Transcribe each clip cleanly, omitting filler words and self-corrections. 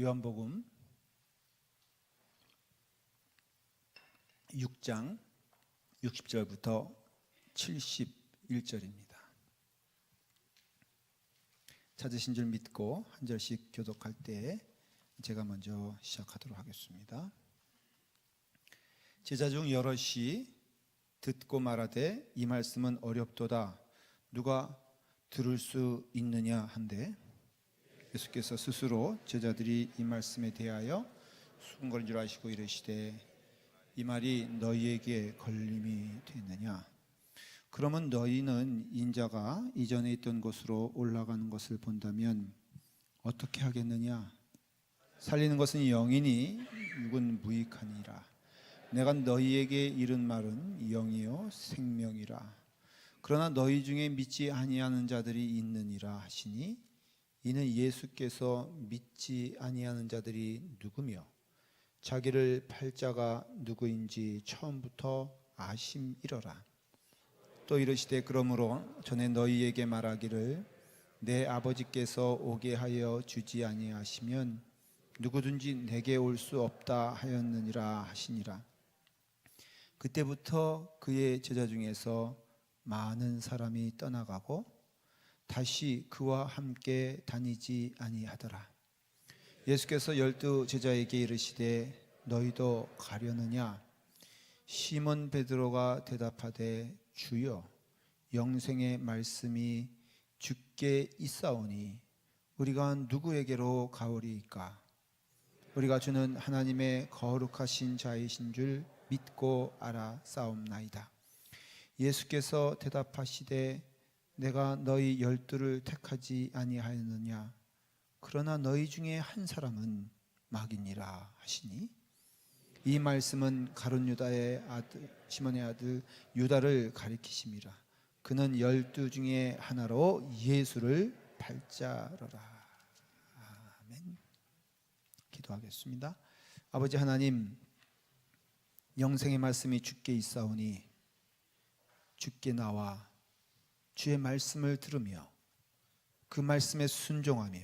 요한복음 6장 60절부터 71절입니다. 찾으신 줄 믿고 한 절씩 교독할 때 제가 먼저 시작하도록 하겠습니다. 제자 중 여럿이 듣고 말하되 이 말씀은 어렵도다 누가 들을 수 있느냐 한데 예수께서 스스로 제자들이 이 말씀에 대하여 수군거린 줄 아시고 이르시되 이 말이 너희에게 걸림이 되느냐. 그러면 너희는 인자가 이전에 있던 곳으로 올라가는 것을 본다면 어떻게 하겠느냐. 살리는 것은 영이니 육은 무익하니라. 내가 너희에게 이른 말은 영이요 생명이라. 그러나 너희 중에 믿지 아니하는 자들이 있느니라 하시니 이는 예수께서 믿지 아니하는 자들이 누구며 자기를 팔 자가 누구인지 처음부터 아심이러라. 또 이르시되 그러므로 전에 너희에게 말하기를 내 아버지께서 오게 하여 주지 아니하시면 누구든지 내게 올 수 없다 하였느니라 하시니라. 그때부터 그의 제자 중에서 많은 사람이 떠나가고 다시 그와 함께 다니지 아니하더라. 예수께서 12 제자에게 이르시되 너희도 가려느냐. 시몬 베드로가 대답하되 주여 영생의 말씀이 주께 있사오니 우리가 누구에게로 가오리이까. 우리가 주는 하나님의 거룩하신 자이신 줄 믿고 알아싸움나이다. 예수께서 대답하시되 내가 너희 12를 택하지 아니하였느냐. 그러나 너희 중에 한 사람은 마귀니라 하시니 이 말씀은 가룟 유다의 아들 시몬의 아들 유다를 가리키심이라. 그는 12 중에 하나로 예수를 팔자러라. 아멘. 기도하겠습니다. 아버지 하나님, 영생의 말씀이 주께 있사오니 주께 나와 주의 말씀을 들으며 그 말씀에 순종하며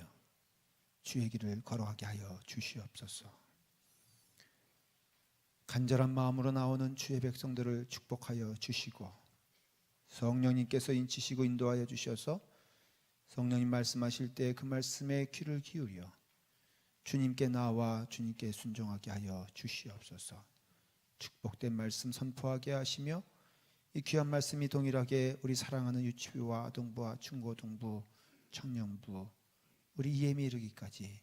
주의 길을 걸어가게 하여 주시옵소서. 간절한 마음으로 나오는 주의 백성들을 축복하여 주시고 성령님께서 인치시고 인도하여 주셔서 성령님 말씀하실 때 그 말씀에 귀를 기울여 주님께 나와 주님께 순종하게 하여 주시옵소서. 축복된 말씀 선포하게 하시며 이 귀한 말씀이 동일하게 우리 사랑하는 유치부와 아동부와 중고등부, 청년부, 우리 예미 이르기까지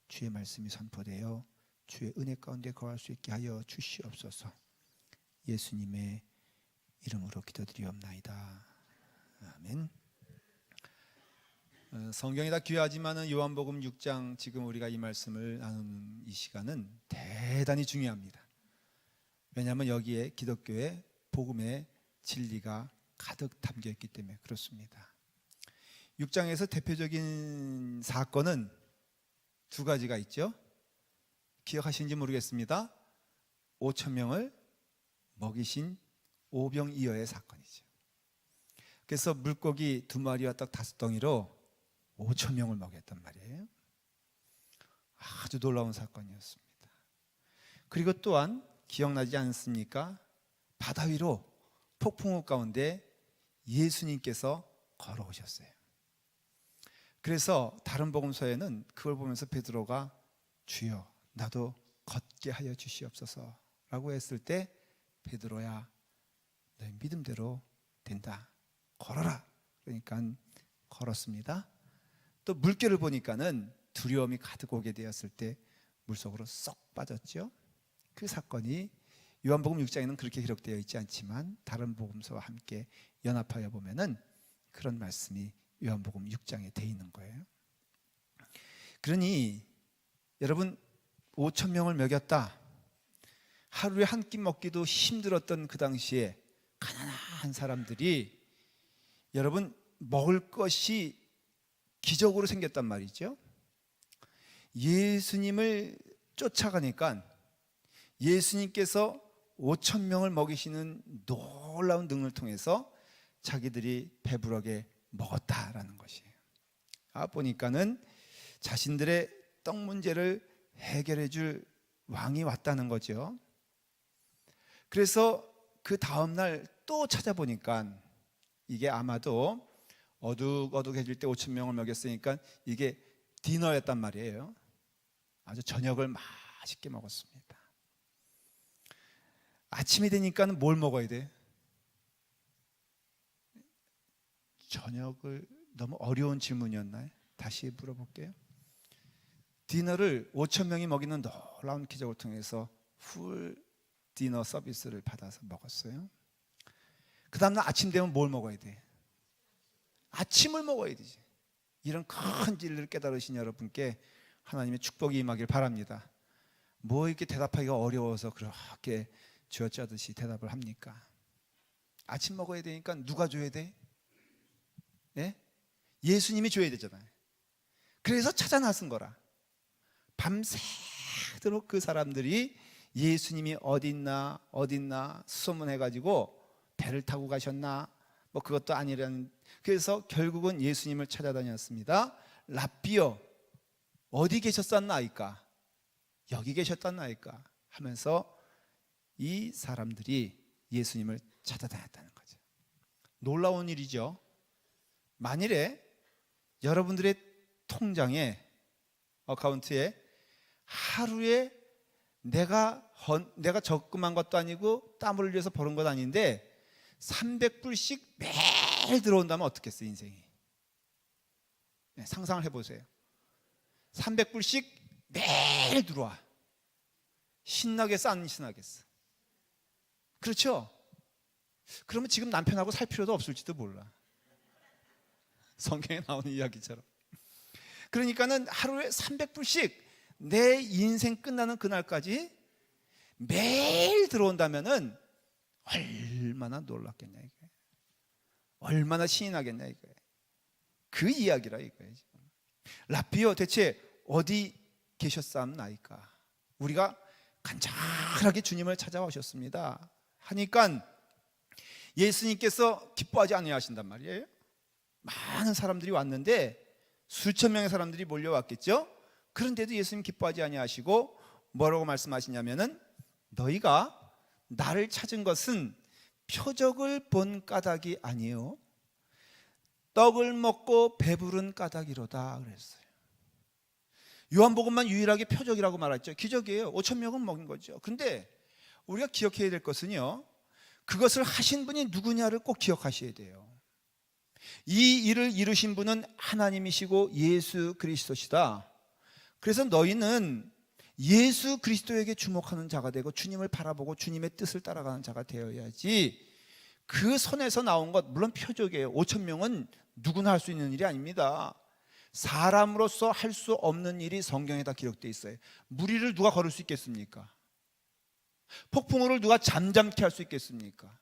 주의 말씀이 선포되어 주의 은혜 가운데 거할 수 있게 하여 주시옵소서. 예수님의 이름으로 기도드리옵나이다. 아멘. 성경이 다 귀하지만은 요한복음 6장 지금 우리가 이 말씀을 나누는 이 시간은 대단히 중요합니다. 왜냐하면 여기에 기독교의 복음의 진리가 가득 담겨 있기 때문에 그렇습니다. 6장에서 대표적인 사건은 두 가지가 있죠. 기억하시는지 모르겠습니다. 5,000명을 먹이신 오병이어의 사건이죠. 그래서 물고기 2마리와 떡 5덩이로 5,000명을 먹였단 말이에요. 아주 놀라운 사건이었습니다. 그리고 또한 기억나지 않습니까? 바다 위로 폭풍우 가운데 예수님께서 걸어오셨어요. 그래서 다른 복음서에는 그걸 보면서 베드로가 주여 나도 걷게 하여 주시옵소서 라고 했을 때 베드로야 너의 믿음대로 된다. 걸어라. 그러니까 걸었습니다. 또 물결을 보니까는 두려움이 가득 오게 되었을 때 물속으로 쏙 빠졌죠. 그 사건이 요한복음 6장에는 그렇게 기록되어 있지 않지만 다른 복음서와 함께 연합하여 보면은 그런 말씀이 요한복음 6장에 돼 있는 거예요. 그러니 여러분 5,000명을 먹였다. 하루에 한 끼 먹기도 힘들었던 그 당시에 가난한 사람들이 여러분 먹을 것이 기적으로 생겼단 말이죠. 예수님을 쫓아가니까 예수님께서 5,000명을 먹이시는 놀라운 능력을 통해서 자기들이 배부르게 먹었다라는 것이에요. 보니까는 자신들의 떡 문제를 해결해 줄 왕이 왔다는 거죠. 그래서 그 다음날 또 찾아보니까 이게 아마도 어둑어둑해질 때 5천 명을 먹였으니까 이게 디너였단 말이에요. 아주 저녁을 맛있게 먹었습니다. 아침이 되니까 뭘 먹어야 돼? 저녁을, 너무 어려운 질문이었나요? 다시 물어볼게요. 디너를 5천 명이 먹이는 놀라운 기적을 통해서 풀 디너 서비스를 받아서 먹었어요. 그 다음날 아침 되면 뭘 먹어야 돼? 아침을 먹어야 되지. 이런 큰 진리를 깨달으신 여러분께 하나님의 축복이 임하길 바랍니다. 뭐 이렇게 대답하기가 어려워서 그렇게 쥐어짜듯이 대답을 합니까? 아침 먹어야 되니까 누가 줘야 돼? 예? 예수님이 줘야 되잖아요. 그래서 찾아 나선 거라. 밤새도록 그 사람들이 예수님이 어딨나 수소문해가지고 배를 타고 가셨나 뭐 그것도 아니라는. 그래서 결국은 예수님을 찾아다녔습니다. 랍비여, 어디 계셨었나이까? 여기 계셨었나이까? 하면서 이 사람들이 예수님을 찾아다녔다는 거죠. 놀라운 일이죠. 만일에 여러분들의 통장에, 어카운트에 하루에 내가 적금한 것도 아니고 땀을 흘려서 버는 것 아닌데 300불씩 매일 들어온다면 어떻겠어요, 인생이? 네, 상상을 해보세요. 300불씩 매일 들어와. 신나겠어, 안 신나겠어? 그렇죠? 그러면 지금 남편하고 살 필요도 없을지도 몰라. 성경에 나오는 이야기처럼. 그러니까는 하루에 300불씩 내 인생 끝나는 그날까지 매일 들어온다면은 얼마나 놀랍겠냐 이거예요. 얼마나 신이 나겠냐 이거예요. 그 이야기라 이거예요. 랍비여, 대체 어디 계셨사옵나이까? 우리가 간절하게 주님을 찾아오셨습니다 하니까 예수님께서 기뻐하지 아니하신단 말이에요. 많은 사람들이 왔는데 수천 명의 사람들이 몰려왔겠죠. 그런데도 예수님 기뻐하지 아니하시고 뭐라고 말씀하시냐면은 너희가 나를 찾은 것은 표적을 본 까닭이 아니요 떡을 먹고 배부른 까닭이로다 그랬어요. 요한복음만 유일하게 표적이라고 말했죠. 기적이에요. 5천 명은 먹인 거죠. 근데 우리가 기억해야 될 것은요, 그것을 하신 분이 누구냐를 꼭 기억하셔야 돼요. 이 일을 이루신 분은 하나님이시고 예수 그리스도시다. 그래서 너희는 예수 그리스도에게 주목하는 자가 되고 주님을 바라보고 주님의 뜻을 따라가는 자가 되어야지. 그 선에서 나온 것, 물론 표적이에요. 5천 명은 누구나 할 수 있는 일이 아닙니다. 사람으로서 할 수 없는 일이 성경에 다 기록되어 있어요. 무리를 누가 걸을 수 있겠습니까? 폭풍우를 누가 잠잠케 할 수 있겠습니까?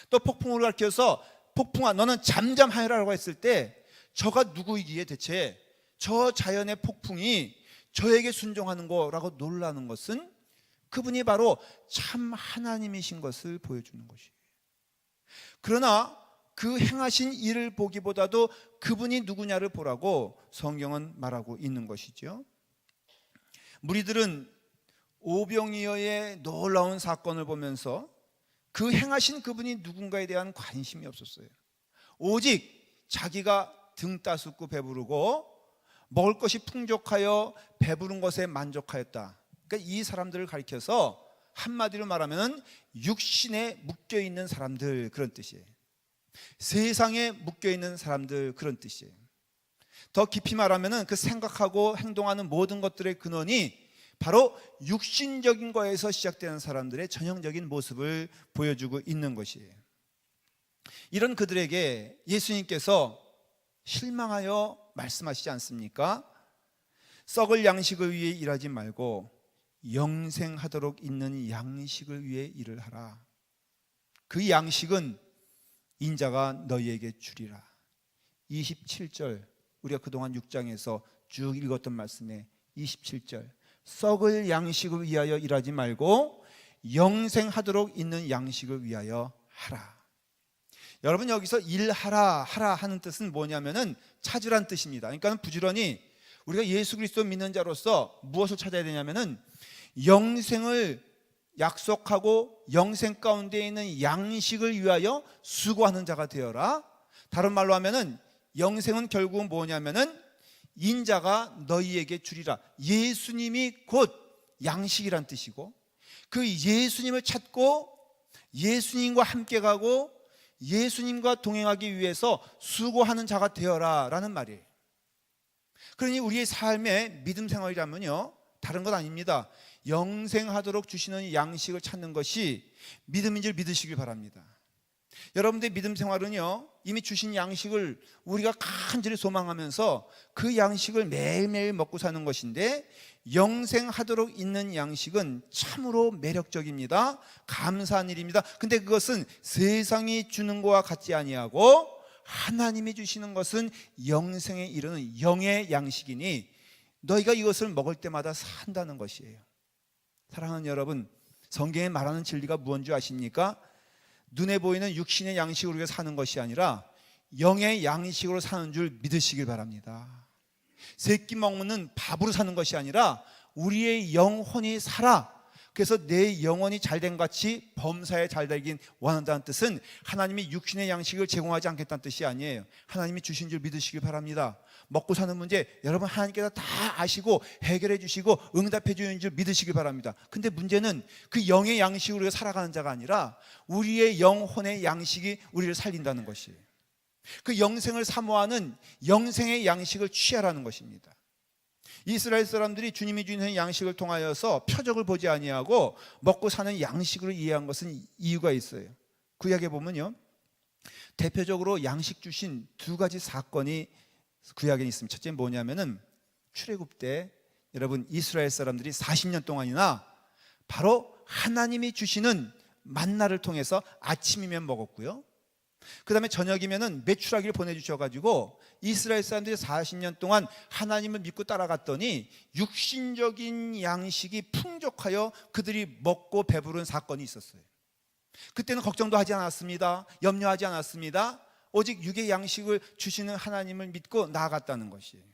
또 폭풍우를 가르쳐서 폭풍아 너는 잠잠하여라라고 했을 때 저가 누구이기에 대체 저 자연의 폭풍이 저에게 순종하는 거라고 놀라는 것은 그분이 바로 참 하나님이신 것을 보여주는 것이에요. 그러나 그 행하신 일을 보기보다도 그분이 누구냐를 보라고 성경은 말하고 있는 것이죠. 무리들은 오병이어의 놀라운 사건을 보면서 그 행하신 그분이 누군가에 대한 관심이 없었어요. 오직 자기가 등 따숩고 배부르고 먹을 것이 풍족하여 배부른 것에 만족하였다. 그러니까 이 사람들을 가리켜서 한마디로 말하면 육신에 묶여있는 사람들, 그런 뜻이에요. 세상에 묶여있는 사람들, 그런 뜻이에요. 더 깊이 말하면 그 생각하고 행동하는 모든 것들의 근원이 바로 육신적인 거에서 시작되는 사람들의 전형적인 모습을 보여주고 있는 것이에요. 이런 그들에게 예수님께서 실망하여 말씀하시지 않습니까? 썩을 양식을 위해 일하지 말고 영생하도록 있는 양식을 위해 일을 하라. 그 양식은 인자가 너희에게 주리라. 27절, 우리가 그동안 6장에서 쭉 읽었던 말씀에 27절, 썩을 양식을 위하여 일하지 말고 영생하도록 있는 양식을 위하여 하라. 여러분, 여기서 일하라 하라 하는 뜻은 뭐냐면은 찾으란 뜻입니다. 그러니까 부지런히 우리가 예수 그리스도 믿는 자로서 무엇을 찾아야 되냐면은 영생을 약속하고 영생 가운데 있는 양식을 위하여 수고하는 자가 되어라. 다른 말로 하면은 영생은 결국은 뭐냐면은 인자가 너희에게 주리라. 예수님이 곧 양식이란 뜻이고, 그 예수님을 찾고 예수님과 함께 가고 예수님과 동행하기 위해서 수고하는 자가 되어라 라는 말이에요. 그러니 우리의 삶의 믿음 생활이라면요, 다른 건 아닙니다. 영생하도록 주시는 양식을 찾는 것이 믿음인 줄 믿으시길 바랍니다. 여러분들의 믿음 생활은요, 이미 주신 양식을 우리가 간절히 소망하면서 그 양식을 매일매일 먹고 사는 것인데, 영생하도록 있는 양식은 참으로 매력적입니다. 감사한 일입니다. 근데 그것은 세상이 주는 것과 같지 아니하고 하나님이 주시는 것은 영생에 이르는 영의 양식이니 너희가 이것을 먹을 때마다 산다는 것이에요. 사랑하는 여러분, 성경에 말하는 진리가 무엇인 줄 아십니까? 눈에 보이는 육신의 양식으로 우리가 사는 것이 아니라 영의 양식으로 사는 줄 믿으시길 바랍니다. 새끼 먹는 밥으로 사는 것이 아니라 우리의 영혼이 살아. 그래서 내 영혼이 잘된 같이 범사에 잘되긴 원한다는 뜻은 하나님이 육신의 양식을 제공하지 않겠다는 뜻이 아니에요. 하나님이 주신 줄 믿으시길 바랍니다. 먹고 사는 문제 여러분 하나님께서 다 아시고 해결해 주시고 응답해 주는 줄 믿으시길 바랍니다. 근데 문제는 그 영의 양식으로 우리가 살아가는 자가 아니라 우리의 영혼의 양식이 우리를 살린다는 것이에요. 그 영생을 사모하는 영생의 양식을 취하라는 것입니다. 이스라엘 사람들이 주님이 주는 양식을 통하여서 표적을 보지 아니하고 먹고 사는 양식으로 이해한 것은 이유가 있어요. 구약에 보면요, 대표적으로 양식 주신 두 가지 사건이 구약에 있습니다. 첫째는 뭐냐면은 출애굽 때 여러분 이스라엘 사람들이 40년 동안이나 바로 하나님이 주시는 만나를 통해서 아침이면 먹었고요, 그 다음에 저녁이면은 메추라기를 보내주셔가지고 이스라엘 사람들이 40년 동안 하나님을 믿고 따라갔더니 육신적인 양식이 풍족하여 그들이 먹고 배부른 사건이 있었어요. 그때는 걱정도 하지 않았습니다. 염려하지 않았습니다. 오직 육의 양식을 주시는 하나님을 믿고 나아갔다는 것이에요.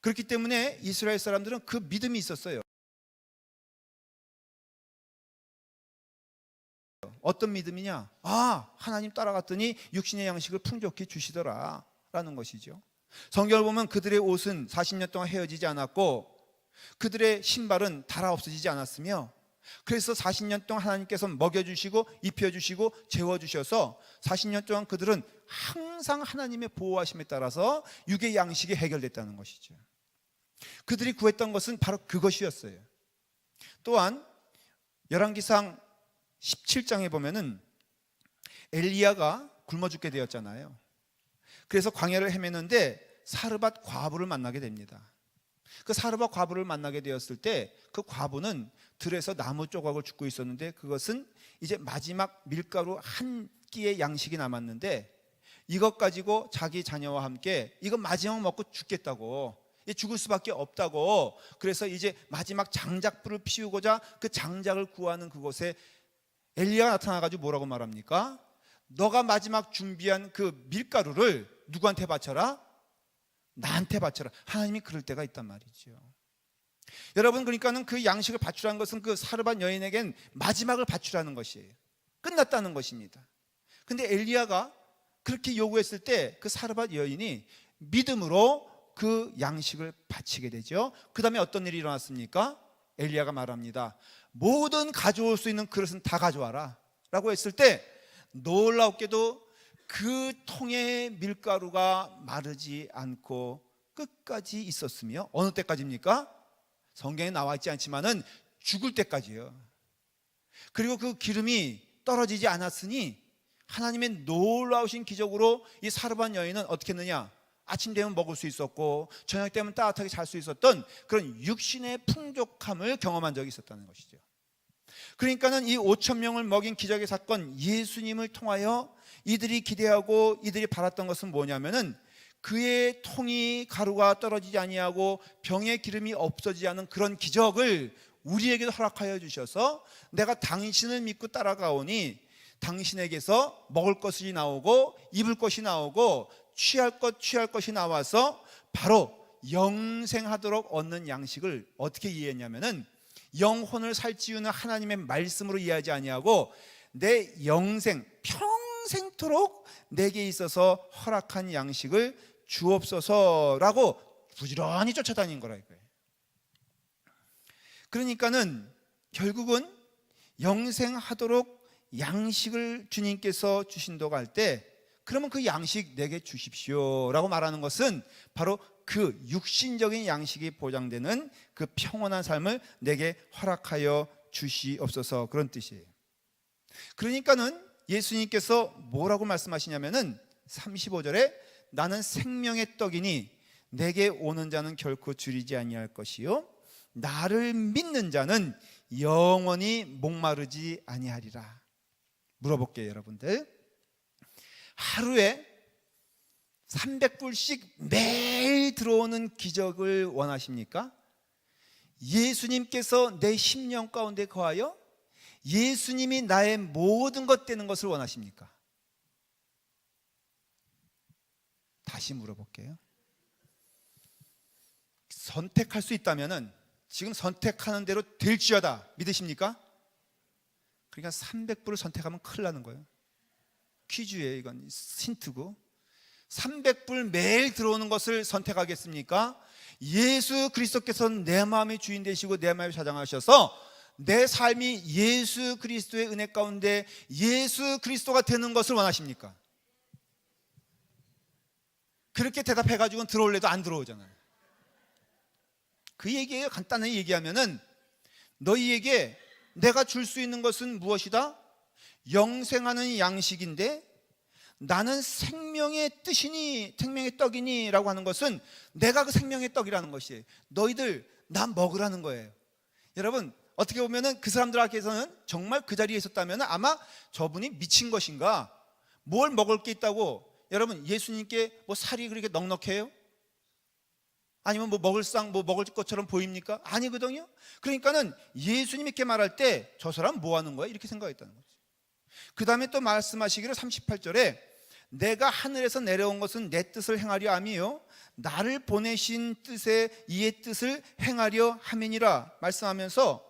그렇기 때문에 이스라엘 사람들은 그 믿음이 있었어요. 어떤 믿음이냐? 하나님 따라갔더니 육신의 양식을 풍족히 주시더라 라는 것이죠. 성경을 보면 그들의 옷은 40년 동안 헤어지지 않았고 그들의 신발은 닳아 없어지지 않았으며, 그래서 40년 동안 하나님께서 먹여주시고 입혀주시고 재워주셔서 40년 동안 그들은 항상 하나님의 보호하심에 따라서 육의 양식이 해결됐다는 것이죠. 그들이 구했던 것은 바로 그것이었어요. 또한 열왕기상 17장에 보면은 엘리야가 굶어 죽게 되었잖아요. 그래서 광야를 헤매는데 사르밧 과부를 만나게 됩니다. 그 사르밧 과부를 만나게 되었을 때 그 과부는 들에서 나무 조각을 줍고 있었는데 그것은 이제 마지막 밀가루 한 끼의 양식이 남았는데 이것 가지고 자기 자녀와 함께 이거 마지막 먹고 죽겠다고, 죽을 수밖에 없다고, 그래서 이제 마지막 장작불을 피우고자 그 장작을 구하는 그곳에 엘리야가 나타나가지고 뭐라고 말합니까? 너가 마지막 준비한 그 밀가루를 누구한테 바쳐라? 나한테 바쳐라. 하나님이 그럴 때가 있단 말이죠. 여러분, 그러니까는 그 양식을 바치라는 것은 그 사르밧 여인에겐 마지막을 바치라는 것이에요. 끝났다는 것입니다. 근데 엘리야가 그렇게 요구했을 때 그 사르밧 여인이 믿음으로 그 양식을 바치게 되죠. 그 다음에 어떤 일이 일어났습니까? 엘리야가 말합니다. 모든 가져올 수 있는 그릇은 다 가져와라 라고 했을 때 놀랍게도 그 통의 밀가루가 마르지 않고 끝까지 있었으며, 어느 때까지입니까? 성경에 나와 있지 않지만은 죽을 때까지요. 그리고 그 기름이 떨어지지 않았으니 하나님의 놀라우신 기적으로 이 사르밧 여인은 어떻게 했느냐? 아침 되면 먹을 수 있었고 저녁 되면 따뜻하게 잘 수 있었던 그런 육신의 풍족함을 경험한 적이 있었다는 것이죠. 그러니까는 이 5천 명을 먹인 기적의 사건, 예수님을 통하여 이들이 기대하고 이들이 바랐던 것은 뭐냐면은 그의 통이 가루가 떨어지지 아니하고 병의 기름이 없어지지 않은 그런 기적을 우리에게도 허락하여 주셔서 내가 당신을 믿고 따라가오니 당신에게서 먹을 것이 나오고 입을 것이 나오고 취할 것이 나와서 바로 영생하도록 얻는 양식을 어떻게 이해했냐면은 영혼을 살찌우는 하나님의 말씀으로 이해하지 아니하고 내 영생 평생토록 내게 있어서 허락한 양식을 주옵소서라고 부지런히 쫓아다닌 거라 이거예요. 그러니까는 결국은 영생하도록 양식을 주님께서 주신다고 할 때 그러면 그 양식 내게 주십시오라고 말하는 것은 바로 그 육신적인 양식이 보장되는 그 평온한 삶을 내게 허락하여 주시옵소서, 그런 뜻이에요. 그러니까는 예수님께서 뭐라고 말씀하시냐면은 35절에 나는 생명의 떡이니 내게 오는 자는 결코 줄이지 아니할 것이요 나를 믿는 자는 영원히 목마르지 아니하리라. 물어볼게요, 여러분들. 하루에 300불씩 매일 들어오는 기적을 원하십니까? 예수님께서 내 심령 가운데 거하여 예수님이 나의 모든 것 되는 것을 원하십니까? 다시 물어볼게요. 선택할 수 있다면은 지금 선택하는 대로 될지어다 믿으십니까? 그러니까 300불을 선택하면 큰일 나는 거예요. 퀴즈예요. 이건 힌트고. 300불 매일 들어오는 것을 선택하겠습니까? 예수 그리스도께서는 내 마음의 주인 되시고 내 마음을 사장하셔서 내 삶이 예수 그리스도의 은혜 가운데 예수 그리스도가 되는 것을 원하십니까? 그렇게 대답해가지고는 들어올래도 안 들어오잖아요. 그 얘기예요. 간단하게 얘기하면은 너희에게 내가 줄 수 있는 것은 무엇이다? 영생하는 양식인데 나는 생명의 뜻이니 생명의 떡이니 라고 하는 것은 내가 그 생명의 떡이라는 것이에요. 너희들 나 먹으라는 거예요. 여러분 어떻게 보면은 그 사람들 앞에서는 정말 그 자리에 있었다면 아마 저분이 미친 것인가, 뭘 먹을 게 있다고. 여러분 예수님께 뭐 살이 그렇게 넉넉해요? 아니면 뭐 먹을 것처럼 보입니까? 아니거든요. 그러니까는 예수님이 이렇게 말할 때 저 사람 뭐 하는 거야? 이렇게 생각했다는 거죠. 그 다음에 또 말씀하시기를 38절에 내가 하늘에서 내려온 것은 내 뜻을 행하려 함이요 나를 보내신 뜻에 이의 뜻을 행하려 함이니라 말씀하면서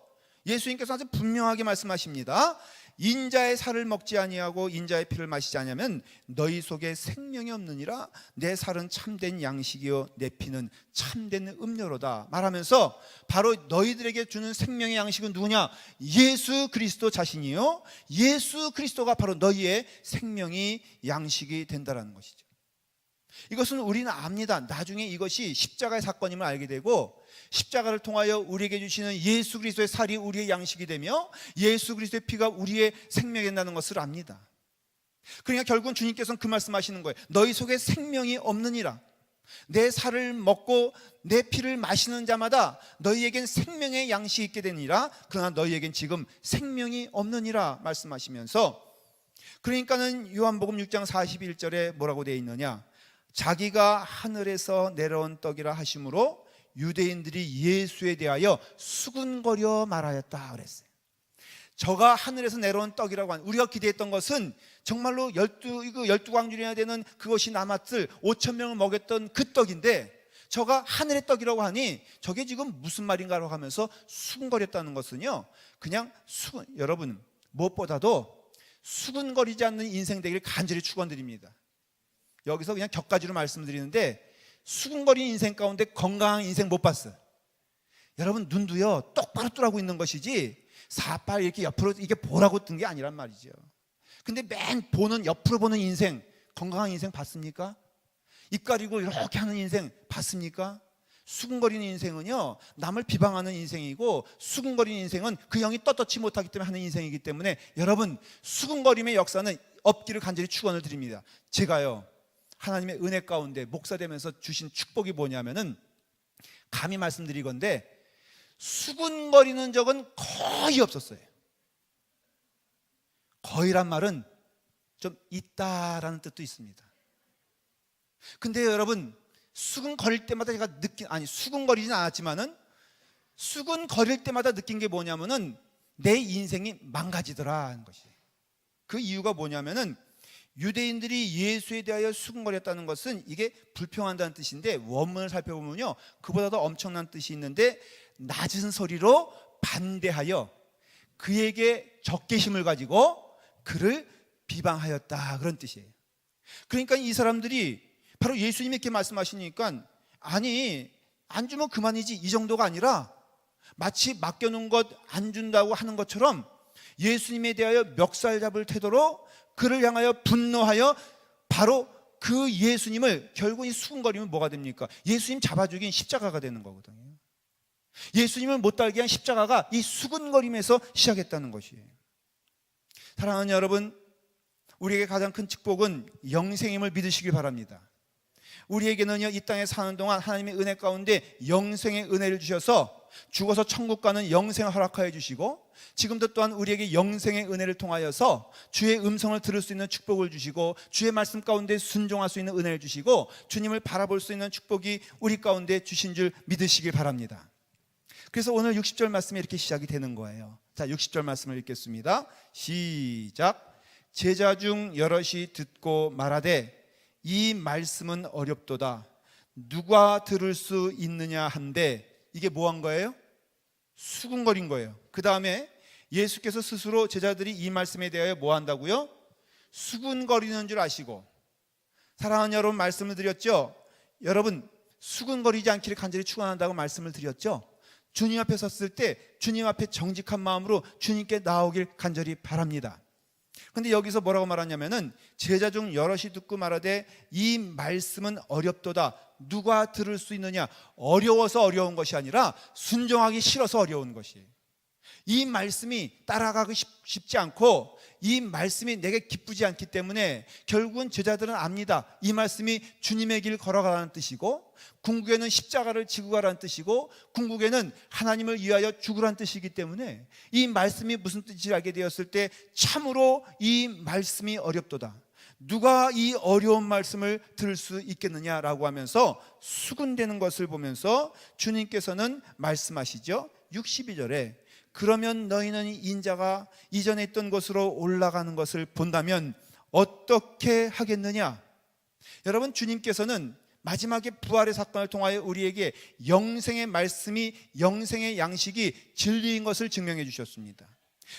예수님께서 아주 분명하게 말씀하십니다. 인자의 살을 먹지 아니하고 인자의 피를 마시지 아니하면 너희 속에 생명이 없느니라. 내 살은 참된 양식이요 내 피는 참된 음료로다 말하면서 바로 너희들에게 주는 생명의 양식은 누구냐? 예수 그리스도 자신이요 예수 그리스도가 바로 너희의 생명이 양식이 된다는 것이죠. 이것은 우리는 압니다. 나중에 이것이 십자가의 사건임을 알게 되고 십자가를 통하여 우리에게 주시는 예수 그리스도의 살이 우리의 양식이 되며 예수 그리스도의 피가 우리의 생명이 된다는 것을 압니다. 그러니까 결국은 주님께서는 그 말씀하시는 거예요. 너희 속에 생명이 없느니라. 내 살을 먹고 내 피를 마시는 자마다 너희에겐 생명의 양식이 있게 되니라. 그러나 너희에겐 지금 생명이 없느니라 말씀하시면서, 그러니까는 요한복음 6장 41절에 뭐라고 되어 있느냐? 자기가 하늘에서 내려온 떡이라 하심으로 유대인들이 예수에 대하여 수군거려 말하였다 그랬어요. 저가 하늘에서 내려온 떡이라고 하는, 우리가 기대했던 것은 정말로 12광주리나 되는 그것이 남았을 5,000명을 먹였던 그 떡인데 저가 하늘의 떡이라고 하니 저게 지금 무슨 말인가라고 하면서 수군거렸다는 것은요, 그냥 여러분 무엇보다도 수군거리지 않는 인생 되기를 간절히 축원드립니다. 여기서 그냥 격가지로 말씀드리는데 수군거리는 인생 가운데 건강한 인생 못 봤어요. 여러분 눈도요 똑바로 뜨라고 있는 것이지 사빨 이렇게 옆으로 이게 보라고 뜬 게 아니란 말이죠. 근데 맨 보는 옆으로 보는 인생, 건강한 인생 봤습니까? 입 가리고 이렇게 하는 인생 봤습니까? 수군거리는 인생은요 남을 비방하는 인생이고, 수군거리는 인생은 그 영이 떳떳지 못하기 때문에 하는 인생이기 때문에 여러분 수군거림의 역사는 없기를 간절히 축원을 드립니다. 제가요 하나님의 은혜 가운데 목사 되면서 주신 축복이 뭐냐면은 감히 말씀드리건대 수군거리는 적은 거의 없었어요. 거의란 말은 좀 있다라는 뜻도 있습니다. 근데 여러분 수군거릴 때마다 제가 수군거리진 않았지만은 수군거릴 때마다 느낀 게 뭐냐면은 내 인생이 망가지더라 하는 것이. 그 이유가 뭐냐면은 유대인들이 예수에 대하여 수군거렸다는 것은 이게 불평한다는 뜻인데, 원문을 살펴보면요, 그보다도 엄청난 뜻이 있는데, 낮은 소리로 반대하여 그에게 적개심을 가지고 그를 비방하였다, 그런 뜻이에요. 그러니까 이 사람들이 바로 예수님이 이렇게 말씀하시니까, 아니 안 주면 그만이지, 이 정도가 아니라 마치 맡겨놓은 것 안 준다고 하는 것처럼 예수님에 대하여 멱살 잡을 태도로 그를 향하여 분노하여 바로 그 예수님을, 결국 이 수군거리면 뭐가 됩니까? 예수님 잡아 죽인 십자가가 되는 거거든요. 예수님을 못 달게 한 십자가가 이 수군거림에서 시작했다는 것이에요. 사랑하는 여러분, 우리에게 가장 큰 축복은 영생임을 믿으시길 바랍니다. 우리에게는요, 이 땅에 사는 동안 하나님의 은혜 가운데 영생의 은혜를 주셔서 죽어서 천국 가는 영생을 허락하여 주시고, 지금도 또한 우리에게 영생의 은혜를 통하여서 주의 음성을 들을 수 있는 축복을 주시고, 주의 말씀 가운데 순종할 수 있는 은혜를 주시고, 주님을 바라볼 수 있는 축복이 우리 가운데 주신 줄 믿으시길 바랍니다. 그래서 오늘 60절 말씀이 이렇게 시작이 되는 거예요. 자, 60절 말씀을 읽겠습니다. 시작. 제자 중 여럿이 듣고 말하되 이 말씀은 어렵도다. 누가 들을 수 있느냐 한데, 이게 뭐 한 거예요? 수군거린 거예요. 그 다음에 예수께서 스스로 제자들이 이 말씀에 대하여 뭐 한다고요? 수군거리는 줄 아시고. 사랑하는 여러분, 말씀을 드렸죠? 여러분, 수군거리지 않기를 간절히 축원한다고 말씀을 드렸죠? 주님 앞에 섰을 때 주님 앞에 정직한 마음으로 주님께 나오길 간절히 바랍니다. 근데 여기서 뭐라고 말하냐면은, 제자 중 여럿이 듣고 말하되 이 말씀은 어렵도다. 누가 들을 수 있느냐? 어려워서 어려운 것이 아니라 순종하기 싫어서 어려운 것이에요. 이 말씀이 따라가기 쉽지 않고, 이 말씀이 내게 기쁘지 않기 때문에 결국은 제자들은 압니다. 이 말씀이 주님의 길 걸어가라는 뜻이고, 궁극에는 십자가를 지고 가라는 뜻이고, 궁극에는 하나님을 위하여 죽으라는 뜻이기 때문에 이 말씀이 무슨 뜻인지 알게 되었을 때 참으로 이 말씀이 어렵도다. 누가 이 어려운 말씀을 들을 수 있겠느냐라고 하면서 수군대는 것을 보면서 주님께서는 말씀하시죠. 62절에 그러면 너희는 인자가 이전에 있던 곳으로 올라가는 것을 본다면 어떻게 하겠느냐? 여러분, 주님께서는 마지막에 부활의 사건을 통하여 우리에게 영생의 말씀이, 영생의 양식이 진리인 것을 증명해 주셨습니다.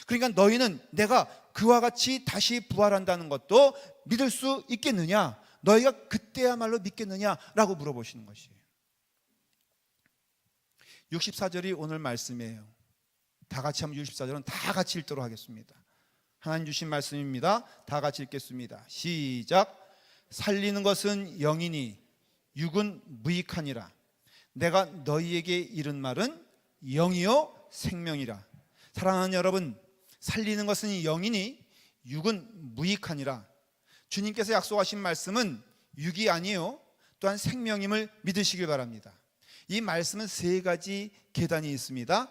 그러니까 너희는 내가 그와 같이 다시 부활한다는 것도 믿을 수 있겠느냐? 너희가 그때야말로 믿겠느냐라고 물어보시는 것이에요. 64절이 오늘 말씀이에요. 다 같이 한번 64절은 다 같이 읽도록 하겠습니다. 하나님 주신 말씀입니다. 다 같이 읽겠습니다. 시작. 살리는 것은 영이니 육은 무익하니라. 내가 너희에게 이른 말은 영이요 생명이라. 사랑하는 여러분, 살리는 것은 영이니 육은 무익하니라. 주님께서 약속하신 말씀은 육이 아니요 또한 생명임을 믿으시길 바랍니다. 이 말씀은 세 가지 계단이 있습니다.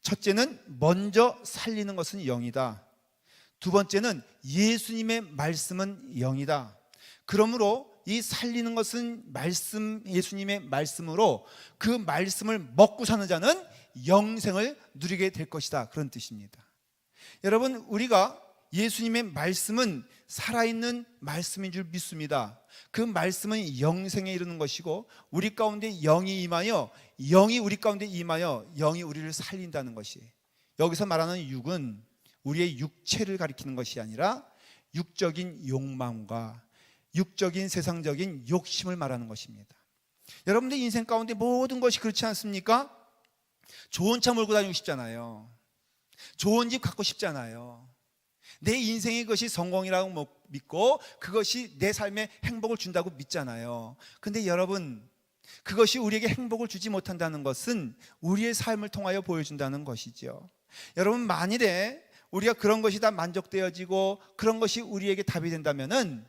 첫째는 먼저 살리는 것은 영이다. 두 번째는 예수님의 말씀은 영이다. 그러므로 이 살리는 것은 말씀, 예수님의 말씀으로 그 말씀을 먹고 사는 자는 영생을 누리게 될 것이다, 그런 뜻입니다. 여러분, 우리가 예수님의 말씀은 살아있는 말씀인 줄 믿습니다. 그 말씀은 영생에 이르는 것이고, 우리 가운데 영이 임하여, 영이 우리 가운데 임하여 영이 우리를 살린다는 것이, 여기서 말하는 육은 우리의 육체를 가리키는 것이 아니라 육적인 욕망과 육적인 세상적인 욕심을 말하는 것입니다. 여러분들 인생 가운데 모든 것이 그렇지 않습니까? 좋은 차 몰고 다니고 싶잖아요. 좋은 집 갖고 싶잖아요. 내 인생의 것이 성공이라고 믿고 그것이 내 삶에 행복을 준다고 믿잖아요. 근데 여러분, 그것이 우리에게 행복을 주지 못한다는 것은 우리의 삶을 통하여 보여준다는 것이죠. 여러분, 만일에 우리가 그런 것이 다 만족되어지고 그런 것이 우리에게 답이 된다면은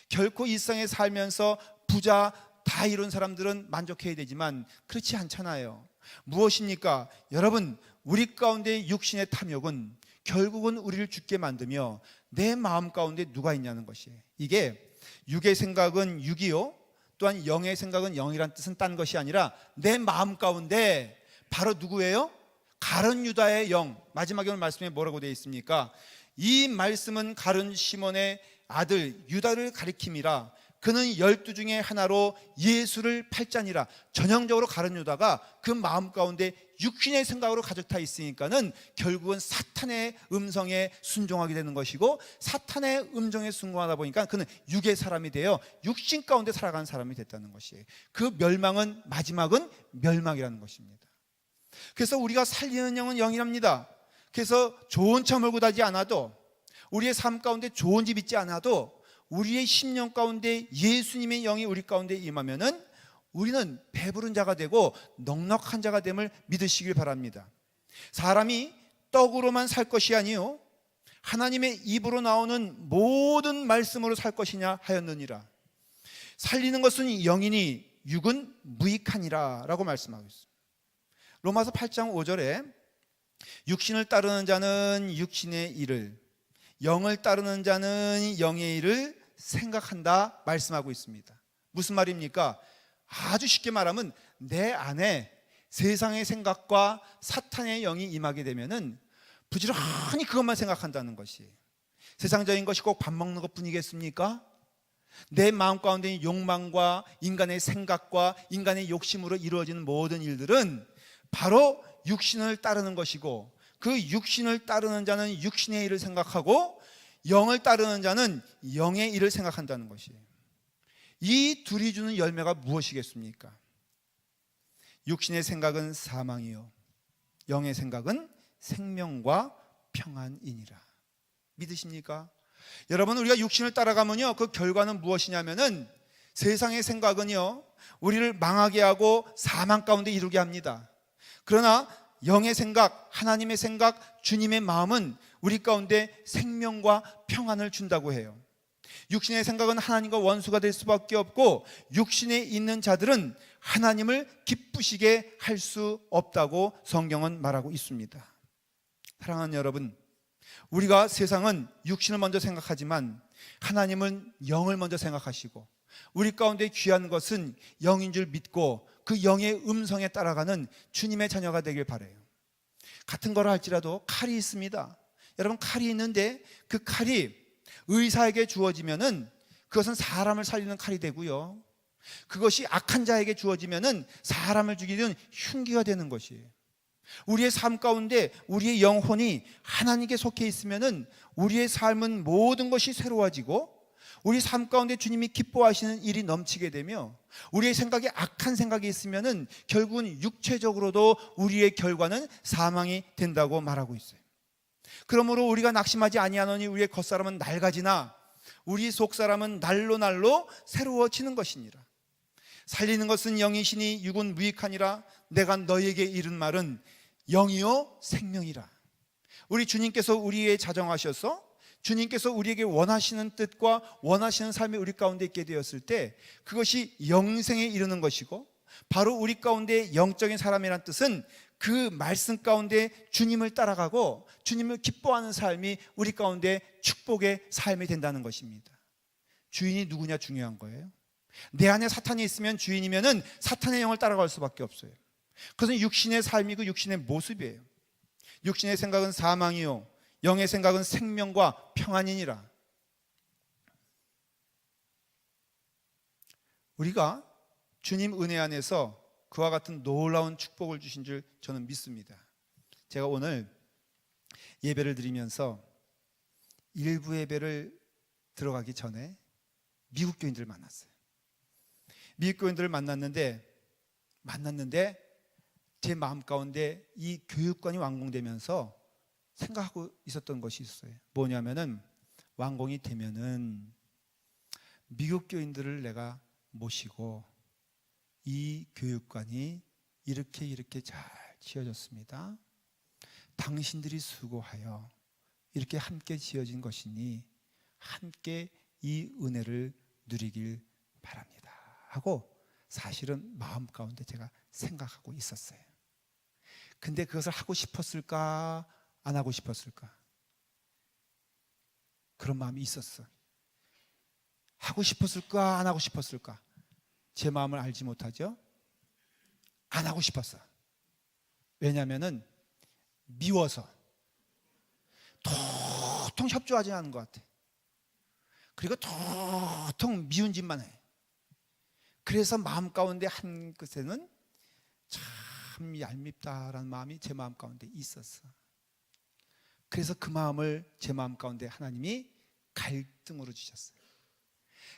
결코 일상에 살면서 부자 다 이룬 사람들은 만족해야 되지만 그렇지 않잖아요. 무엇입니까? 여러분, 우리 가운데 육신의 탐욕은 결국은 우리를 죽게 만들며 내 마음 가운데 누가 있냐는 것이에요. 이게 육의 생각은 육이요 또한 영의 생각은 영이란 뜻은 딴 것이 아니라 내 마음 가운데 바로 누구예요? 가룟 유다의 영. 마지막에 오늘 말씀에 뭐라고 되어 있습니까? 이 말씀은 가룟 시몬의 아들 유다를 가리킴이라. 그는 12 중에 하나로 예수를 팔자니라. 전형적으로 가룟 유다가 그 마음 가운데 육신의 생각으로 가득 차 있으니까는 결국은 사탄의 음성에 순종하게 되는 것이고, 사탄의 음성에 순종하다 보니까 그는 육의 사람이 되어 육신 가운데 살아가는 사람이 됐다는 것이에요. 그 멸망은, 마지막은 멸망이라는 것입니다. 그래서 우리가 살리는 영은 영이랍니다. 그래서 좋은 차 몰고 다니지 않아도, 우리의 삶 가운데 좋은 집 있지 않아도 우리의 심령 가운데 예수님의 영이 우리 가운데 임하면은 우리는 배부른 자가 되고 넉넉한 자가 됨을 믿으시길 바랍니다. 사람이 떡으로만 살 것이 아니요 하나님의 입으로 나오는 모든 말씀으로 살 것이냐 하였느니라. 살리는 것은 영이니 육은 무익하니라 라고 말씀하고 있습니다. 로마서 8장 5절에 육신을 따르는 자는 육신의 일을, 영을 따르는 자는 영의 일을 생각한다 말씀하고 있습니다. 무슨 말입니까? 아주 쉽게 말하면 내 안에 세상의 생각과 사탄의 영이 임하게 되면은 부지런히 그것만 생각한다는 것이, 세상적인 것이 꼭 밥 먹는 것 뿐이겠습니까? 내 마음 가운데 있는 욕망과 인간의 생각과 인간의 욕심으로 이루어지는 모든 일들은 바로 육신을 따르는 것이고, 그 육신을 따르는 자는 육신의 일을 생각하고 영을 따르는 자는 영의 일을 생각한다는 것이에요. 이 둘이 주는 열매가 무엇이겠습니까? 육신의 생각은 사망이요 영의 생각은 생명과 평안이니라. 믿으십니까? 여러분, 우리가 육신을 따라가면요 그 결과는 무엇이냐면은 세상의 생각은요 우리를 망하게 하고 사망 가운데 이르게 합니다. 그러나 영의 생각, 하나님의 생각, 주님의 마음은 우리 가운데 생명과 평안을 준다고 해요. 육신의 생각은 하나님과 원수가 될 수밖에 없고, 육신에 있는 자들은 하나님을 기쁘시게 할 수 없다고 성경은 말하고 있습니다. 사랑하는 여러분, 우리가 세상은 육신을 먼저 생각하지만 하나님은 영을 먼저 생각하시고, 우리 가운데 귀한 것은 영인 줄 믿고 그 영의 음성에 따라가는 주님의 자녀가 되길 바라요. 같은 거라 할지라도 칼이 있습니다. 여러분, 칼이 있는데 그 칼이 의사에게 주어지면은 그것은 사람을 살리는 칼이 되고요, 그것이 악한 자에게 주어지면은 사람을 죽이는 흉기가 되는 것이에요. 우리의 삶 가운데 우리의 영혼이 하나님께 속해 있으면은 우리의 삶은 모든 것이 새로워지고, 우리 삶 가운데 주님이 기뻐하시는 일이 넘치게 되며, 우리의 생각에 악한 생각이 있으면은 결국은 육체적으로도 우리의 결과는 사망이 된다고 말하고 있어요. 그러므로 우리가 낙심하지 아니하노니 우리의 겉사람은 낡아지나 우리 속사람은 날로 날로 새로워지는 것이니라. 살리는 것은 영이시니 육은 무익하니라. 내가 너희에게 이른 말은 영이요 생명이라. 우리 주님께서 우리의 자정하셔서 주님께서 우리에게 원하시는 뜻과 원하시는 삶이 우리 가운데 있게 되었을 때 그것이 영생에 이르는 것이고, 바로 우리 가운데 영적인 사람이란 뜻은 그 말씀 가운데 주님을 따라가고 주님을 기뻐하는 삶이 우리 가운데 축복의 삶이 된다는 것입니다. 주인이 누구냐 중요한 거예요. 내 안에 사탄이 있으면 주인이면은 사탄의 영을 따라갈 수밖에 없어요. 그것은 육신의 삶이고 육신의 모습이에요. 육신의 생각은 사망이요 영의 생각은 생명과 평안이니라. 우리가 주님 은혜 안에서 그와 같은 놀라운 축복을 주신 줄 저는 믿습니다. 제가 오늘 예배를 드리면서 일부 예배를 들어가기 전에 미국 교인들을 만났어요. 미국 교인들을 만났는데 제 마음 가운데 이 교육관이 완공되면서 생각하고 있었던 것이 있어요. 뭐냐면은 완공이 되면은 미국 교인들을 내가 모시고 이 교육관이 이렇게 잘 지어졌습니다. 당신들이 수고하여 이렇게 함께 지어진 것이니 함께 이 은혜를 누리길 바랍니다 하고 사실은 마음 가운데 제가 생각하고 있었어요. 근데 그것을 하고 싶었을까 안 하고 싶었을까? 그런 마음이 있었어. 하고 싶었을까 안 하고 싶었을까? 제 마음을 알지 못하죠. 안 하고 싶었어. 왜냐하면은 미워서 도통 협조하지 않는 것 같아. 그리고 도통 미운 짓만 해. 그래서 마음 가운데 한 끝에는 참 얄밉다라는 마음이 제 마음 가운데 있었어. 그래서 그 마음을 제 마음 가운데 하나님이 갈등으로 주셨어요.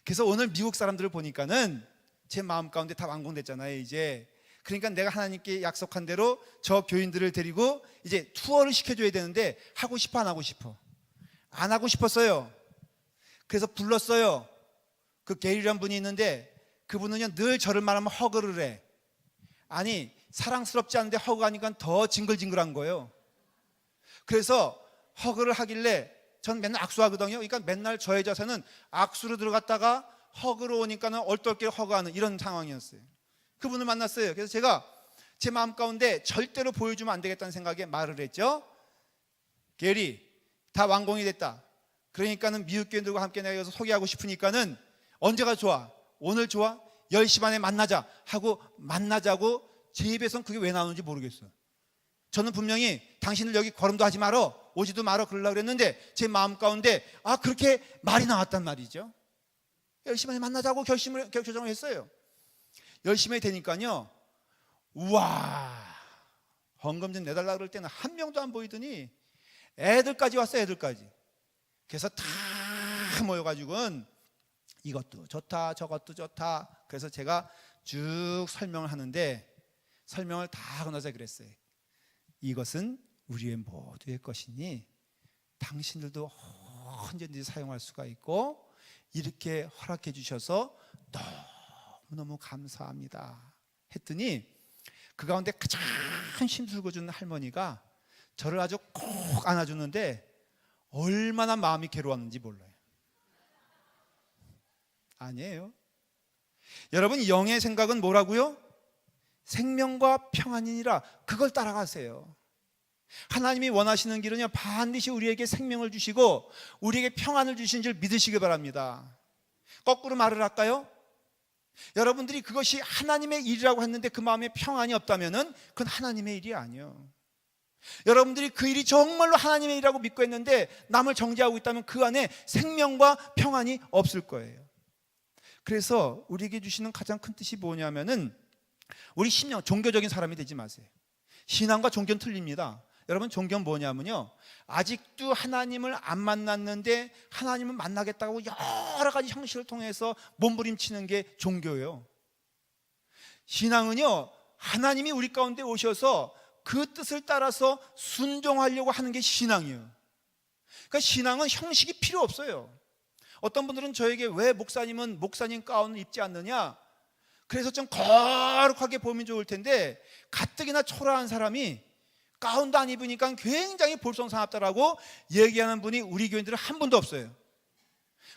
그래서 오늘 미국 사람들을 보니까는 제 마음 가운데 다 완공됐잖아요 이제. 그러니까 내가 하나님께 약속한 대로 저 교인들을 데리고 이제 투어를 시켜줘야 되는데 하고 싶어 안 하고 싶어? 안 하고 싶었어요. 그래서 불렀어요. 그 게리라는 분이 있는데 그분은요 늘 저를 말하면 허그를 해. 아니 사랑스럽지 않은데 허그하니까 더 징글징글한 거예요. 그래서 허그를 하길래 전 맨날 악수하거든요. 그러니까 맨날 저의 자세는 악수로 들어갔다가 허그로 오니까는 얼떨결에 허그하는 이런 상황이었어요. 그분을 만났어요. 그래서 제가 제 마음 가운데 절대로 보여주면 안 되겠다는 생각에 말을 했죠. 게리, 다 완공이 됐다. 그러니까는 미국 교인들과 함께 내가 여기서 소개하고 싶으니까는 언제가 좋아? 오늘 좋아? 10시 반에 만나자 하고 만나자고 제 입에선 그게 왜 나오는지 모르겠어요. 저는 분명히 당신들 여기 걸음도 하지 말어, 오지도 말어 그러려고 그랬는데 제 마음 가운데 그렇게 말이 나왔단 말이죠. 10시 반에 만나자고 결정을 했어요. 10시에 되니까요, 우와, 헌금 좀 내달라 그럴 때는 한 명도 안 보이더니 애들까지 왔어요. 애들까지. 그래서 다 모여가지고는 이것도 좋다 저것도 좋다. 그래서 제가 쭉 설명을 하는데 설명을 다 하고 나서 그랬어요. 이것은 우리의 모두의 것이니 당신들도 언제든지 사용할 수가 있고 이렇게 허락해 주셔서 너무너무 감사합니다 했더니 그 가운데 가장 힘들고 준 할머니가 저를 아주 꼭 안아주는데 얼마나 마음이 괴로웠는지 몰라요. 아니에요. 여러분, 영의 생각은 뭐라고요? 생명과 평안이니라. 그걸 따라가세요. 하나님이 원하시는 길은요, 반드시 우리에게 생명을 주시고 우리에게 평안을 주신 줄 믿으시기 바랍니다. 거꾸로 말을 할까요? 여러분들이 그것이 하나님의 일이라고 했는데 그 마음에 평안이 없다면은 그건 하나님의 일이 아니에요. 여러분들이 그 일이 정말로 하나님의 일이라고 믿고 했는데 남을 정죄하고 있다면 그 안에 생명과 평안이 없을 거예요. 그래서 우리에게 주시는 가장 큰 뜻이 뭐냐면은 우리 신앙, 종교적인 사람이 되지 마세요. 신앙과 종교는 틀립니다. 여러분, 종교는 뭐냐면요, 아직도 하나님을 안 만났는데 하나님을 만나겠다고 여러 가지 형식을 통해서 몸부림치는 게 종교예요. 신앙은요, 하나님이 우리 가운데 오셔서 그 뜻을 따라서 순종하려고 하는 게 신앙이에요. 그러니까 신앙은 형식이 필요 없어요. 어떤 분들은 저에게 왜 목사님은 목사님 가운을 입지 않느냐, 그래서 좀 거룩하게 보면 좋을 텐데 가뜩이나 초라한 사람이 가운도 안 입으니까 굉장히 볼성사납다라고 얘기하는 분이 우리 교인들은 한 분도 없어요.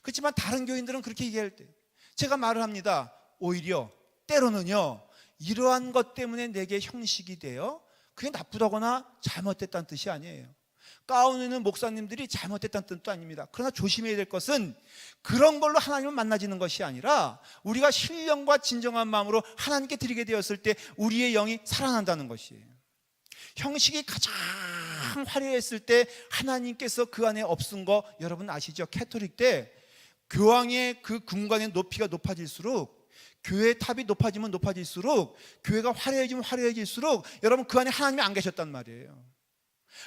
그렇지만 다른 교인들은 그렇게 얘기할 때 제가 말을 합니다. 오히려 때로는요, 이러한 것 때문에 내게 형식이 돼요, 그게 나쁘다거나 잘못됐다는 뜻이 아니에요. 가운에 있는 목사님들이 잘못됐다는 뜻도 아닙니다. 그러나 조심해야 될 것은 그런 걸로 하나님을 만나지는 것이 아니라 우리가 신령과 진정한 마음으로 하나님께 드리게 되었을 때 우리의 영이 살아난다는 것이에요. 형식이 가장 화려했을 때 하나님께서 그 안에 없은 거 여러분 아시죠? 캐토릭 때 교황의 그 궁관의 높이가 높아질수록, 교회 탑이 높아지면 높아질수록, 교회가 화려해지면 화려해질수록 여러분 그 안에 하나님이 안 계셨단 말이에요.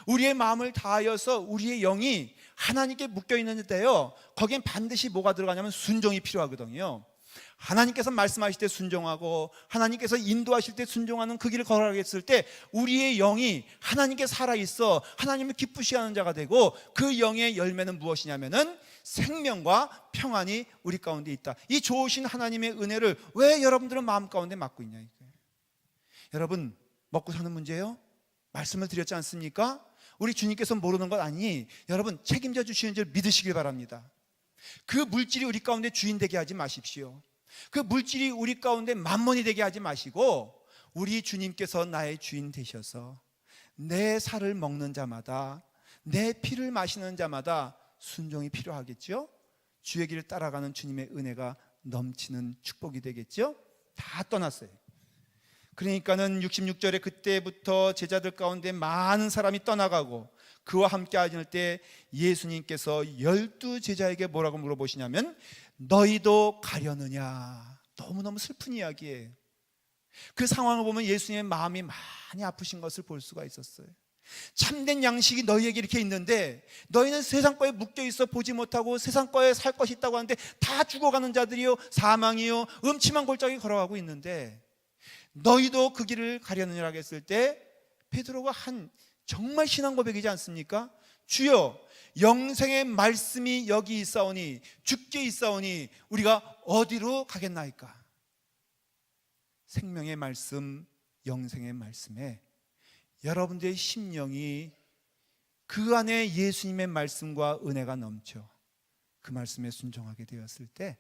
우리의 마음을 다하여서 우리의 영이 하나님께 묶여있는 데요, 거기엔 반드시 뭐가 들어가냐면 순종이 필요하거든요. 하나님께서 말씀하실 때 순종하고 하나님께서 인도하실 때 순종하는 그 길을 걸어가겠을 때 우리의 영이 하나님께 살아있어 하나님을 기쁘시게 하는 자가 되고, 그 영의 열매는 무엇이냐면은 생명과 평안이 우리 가운데 있다. 이 좋으신 하나님의 은혜를 왜 여러분들은 마음 가운데 맡고 있냐 이거예요. 여러분, 먹고 사는 문제예요? 말씀을 드렸지 않습니까? 우리 주님께서 모르는 것 아니, 여러분 책임져 주시는 줄 믿으시길 바랍니다. 그 물질이 우리 가운데 주인 되게 하지 마십시오. 그 물질이 우리 가운데 만몬이 되게 하지 마시고 우리 주님께서 나의 주인 되셔서 내 살을 먹는 자마다, 내 피를 마시는 자마다 순종이 필요하겠죠. 주의 길을 따라가는 주님의 은혜가 넘치는 축복이 되겠죠. 다 떠났어요. 그러니까는 66절에 그때부터 제자들 가운데 많은 사람이 떠나가고 그와 함께 앉을 때 예수님께서 12제자에게 뭐라고 물어보시냐면 너희도 가려느냐. 너무너무 슬픈 이야기예요. 그 상황을 보면 예수님의 마음이 많이 아프신 것을 볼 수가 있었어요. 참된 양식이 너희에게 이렇게 있는데 너희는 세상 거에 묶여 있어 보지 못하고 세상 거에 살 것이 있다고 하는데 다 죽어가는 자들이요 사망이요 음침한 골짜기 걸어가고 있는데 너희도 그 길을 가려느냐라고 했을 때 베드로가 한 정말 신앙 고백이지 않습니까? 주여 영생의 말씀이 여기 있사오니 주께 있사오니 우리가 어디로 가겠나이까? 생명의 말씀, 영생의 말씀에 여러분들의 심령이 그 안에 예수님의 말씀과 은혜가 넘쳐 그 말씀에 순종하게 되었을 때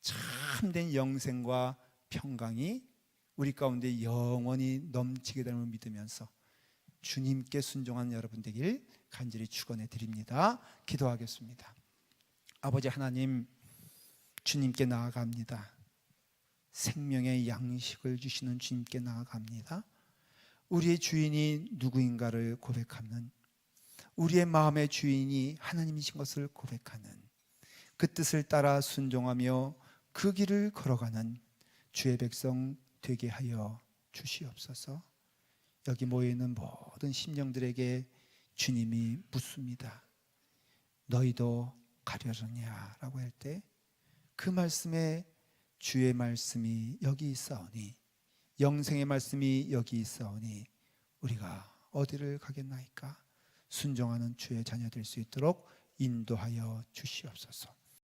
참된 영생과 평강이 우리 가운데 영원히 넘치게 됨을 믿으면서 주님께 순종하는 여러분 되길 간절히 축원해 드립니다. 기도하겠습니다. 아버지 하나님, 주님께 나아갑니다. 생명의 양식을 주시는 주님께 나아갑니다. 우리의 주인이 누구인가를 고백하는, 우리의 마음의 주인이 하나님이신 것을 고백하는, 그 뜻을 따라 순종하며 그 길을 걸어가는 주의 백성 되게 하여 주시옵소서. 여기 모여있는 모든 심령들에게 주님이 묻습니다. 너희도 가려느냐 라고 할 때 그 말씀에 주의 말씀이 여기 있사오니 영생의 말씀이 여기 있사오니 우리가 어디를 가겠나이까? 순종하는 주의 자녀 될 수 있도록 인도하여 주시옵소서.